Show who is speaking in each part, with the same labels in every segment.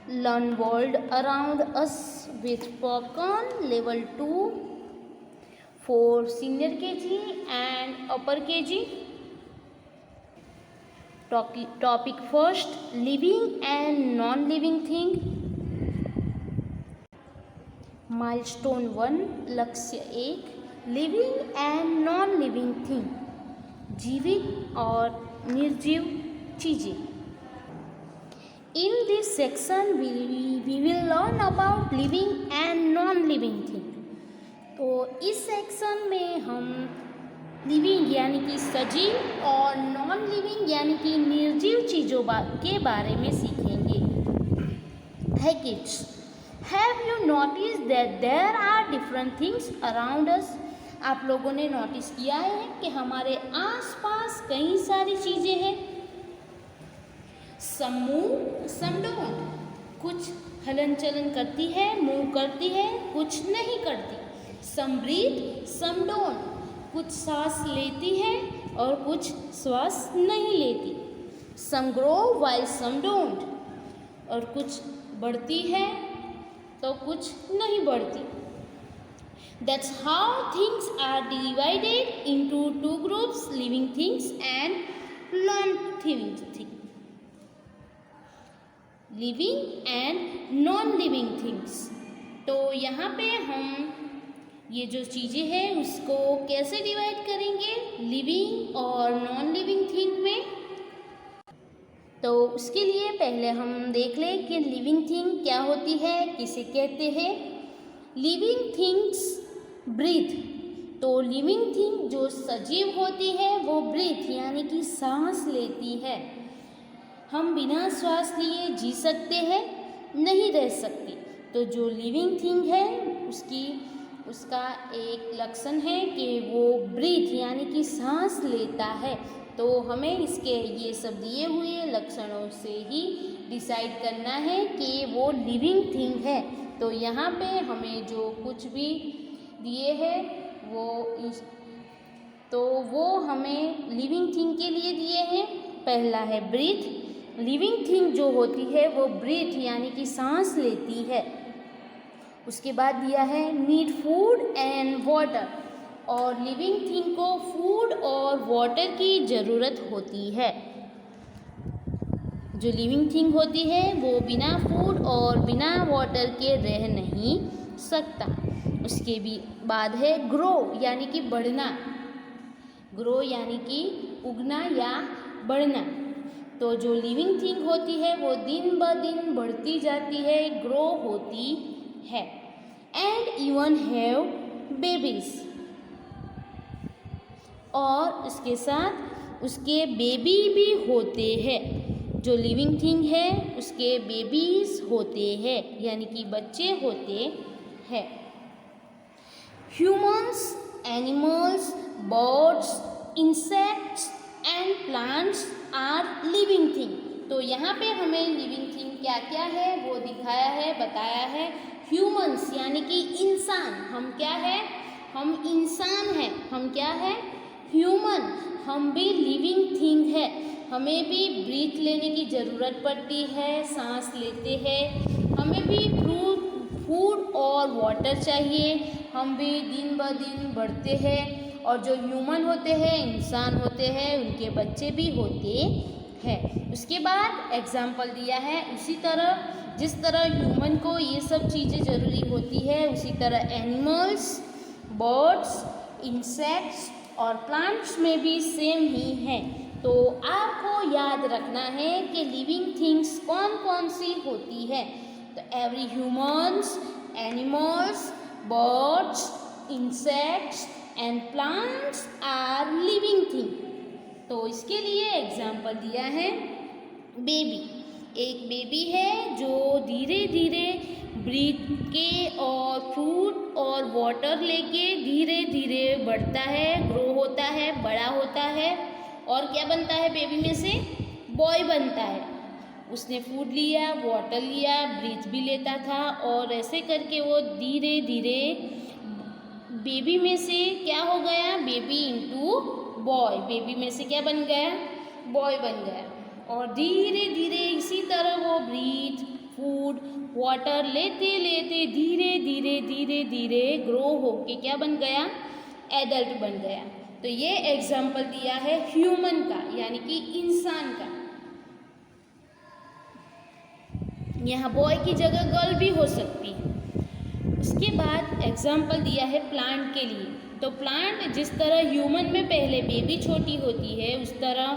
Speaker 1: Learn world around us with popcorn. Level 2 for senior KG and upper KG. Topic first, living and non-living thing. Milestone 1, लक्ष्य 1, living and non living thing, जीवित और निर्जीव चीज़ें. In this section we will learn about living and non-living thing. तो इस section में हम living यानी कि सजीव और नॉन लिविंग यानी कि निर्जीव चीज़ों के बारे में सीखेंगे. Hi kids, have you notice that there are different things around us. आप लोगों ने नोटिस किया है कि हमारे आसपास कई सारी चीज़ें हैं. Some move some don't. कुछ हलन चलन करती है, मूव करती है, कुछ नहीं करती. सम ब्रीथ सम डोंट. कुछ सांस लेती है और कुछ श्वास नहीं लेती. सम ग्रो वाइल सम डोंट. और कुछ बढ़ती है तो कुछ नहीं बढ़ती. That's how things are divided into two groups, living things and non-living things. Living and non living things. तो यहाँ पे हम ये जो चीज़ें हैं उसको कैसे डिवाइड करेंगे लिविंग और नॉन लिविंग थिंग में. तो उसके लिए पहले हम देख लें कि लिविंग थिंग क्या होती है, किसे कहते हैं. Living things breathe. तो लिविंग थिंग जो सजीव होती है वो ब्रीथ यानी कि सांस लेती है. हम बिना श्वास लिए जी सकते हैं, नहीं रह सकते. तो जो लिविंग थिंग है उसका एक लक्षण है कि वो ब्रीथ यानी कि सांस लेता है. तो हमें इसके ये सब दिए हुए लक्षणों से ही डिसाइड करना है कि वो लिविंग थिंग है. तो यहाँ पे हमें जो कुछ भी दिए हैं वो हमें लिविंग थिंग के लिए दिए हैं. पहला है ब्रीथ. लिविंग थिंग जो होती है वो ब्रीथ यानी कि सांस लेती है. उसके बाद दिया है नीड फूड एंड वाटर. और लिविंग थिंग को फूड और वाटर की ज़रूरत होती है. जो लिविंग थिंग होती है वो बिना फूड और बिना वाटर के रह नहीं सकता. उसके भी बाद है ग्रो यानी कि बढ़ना. ग्रो यानी कि उगना या बढ़ना. तो जो लिविंग थिंग होती है वो दिन ब दिन बढ़ती जाती है, ग्रो होती है. And even have babies. और उसके साथ उसके बेबी भी होते हैं. जो लिविंग थिंग है उसके बेबीज होते हैं यानी कि बच्चे होते हैं. Humans, animals, birds, insects and plants are living thing. तो यहाँ पे हमें लिविंग थिंग क्या क्या है वो दिखाया है, बताया है. ह्यूमन्स यानी कि इंसान. हम क्या है, हम इंसान हैं. हम क्या है, ह्यूमन. हम भी लिविंग थिंग है. हमें भी ब्रीथ लेने की ज़रूरत पड़ती है, सांस लेते हैं. हमें भी फूड और वाटर चाहिए. हम भी दिन ब दिन बढ़ते हैं. और जो ह्यूमन होते हैं, इंसान होते हैं, उनके बच्चे भी होते हैं. उसके बाद एग्जाम्पल दिया है. उसी तरह जिस तरह ह्यूमन को ये सब चीज़ें ज़रूरी होती है उसी तरह एनिमल्स, बर्ड्स, इंसेक्ट्स और प्लांट्स में भी सेम ही है. तो आपको याद रखना है कि लिविंग थिंग्स कौन कौन सी होती है. तो every humans, animals, birds, insects and plants are living thing. तो इसके लिए एग्जाम्पल दिया है बेबी. एक बेबी है जो धीरे धीरे ब्रीथ के और फूड और वाटर लेके धीरे धीरे बढ़ता है, ग्रो होता है, बड़ा होता है. और क्या बनता है बेबी में से, बॉय बनता है. उसने फूड लिया, वाटर लिया, ब्रीथ भी लेता था और ऐसे करके वो धीरे धीरे बेबी में से क्या हो गया, बेबी इंटू बॉय. बेबी में से क्या बन गया, बॉय बन गया. और धीरे धीरे इसी तरह वो ब्रीथ, फूड फूड वाटर लेते लेते धीरे धीरे धीरे धीरे ग्रो होके क्या बन गया, एडल्ट बन गया। तो ये एग्जाम्पल दिया है ह्यूमन का, यानी कि इंसान का। यहाँ बॉय की जगह गर्ल भी हो सकती है। उसके बाद एग्जाम्पल दिया है प्लांट के लिए। तो प्लांट जिस तरह ह्यूमन में पहले बेबी छोटी होती है, उस तरह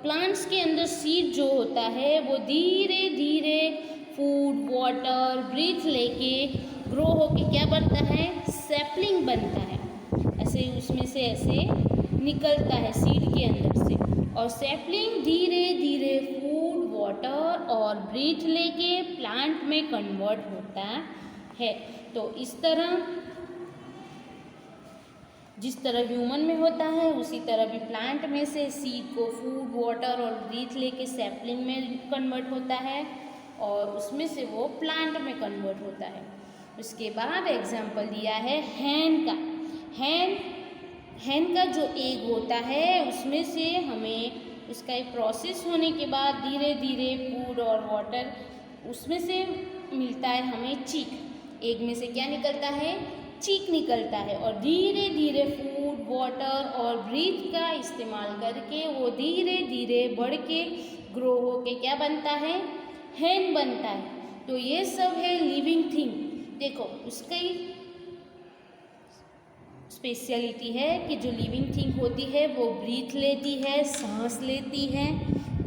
Speaker 1: प्लांट्स के अंदर सीड जो होता है वो धीरे धीरे फूड वाटर ब्रीथ लेके ग्रो होके क्या बनता है, सैपलिंग बनता है। ऐसे उसमें से ऐसे निकलता है सीड के अंदर से, और सैपलिंग धीरे धीरे फूड वाटर और ब्रीथ लेके प्लांट में कन्वर्ट होता है। तो इस तरह जिस तरह ह्यूमन में होता है उसी तरह भी प्लांट में से सीड को फूड वाटर और ब्रीथ लेके सैपलिंग में कन्वर्ट होता है, और उसमें से वो प्लांट में कन्वर्ट होता है। उसके बाद एग्जाम्पल दिया है हैन का। हैन का जो एग होता है उसमें से हमें उसका एक प्रोसेस होने के बाद धीरे धीरे फूड और वाटर उसमें से मिलता है हमें चीक। एग में से क्या निकलता है, चीक निकलता है, और धीरे धीरे फूड वाटर और ब्रीथ का इस्तेमाल करके वो धीरे धीरे बढ़ के ग्रो होके क्या बनता है, हैन बनता है। तो ये सब है लिविंग थिंग। देखो उसकी स्पेशलिटी है कि जो लिविंग थिंग होती है वो ब्रीथ लेती है, सांस लेती है,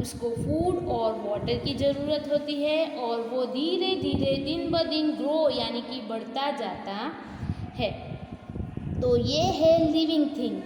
Speaker 1: उसको फूड और वाटर की ज़रूरत होती है, और वो धीरे धीरे दिन ब दिन ग्रो यानी कि बढ़ता जाता है। तो ये है लिविंग थिंग।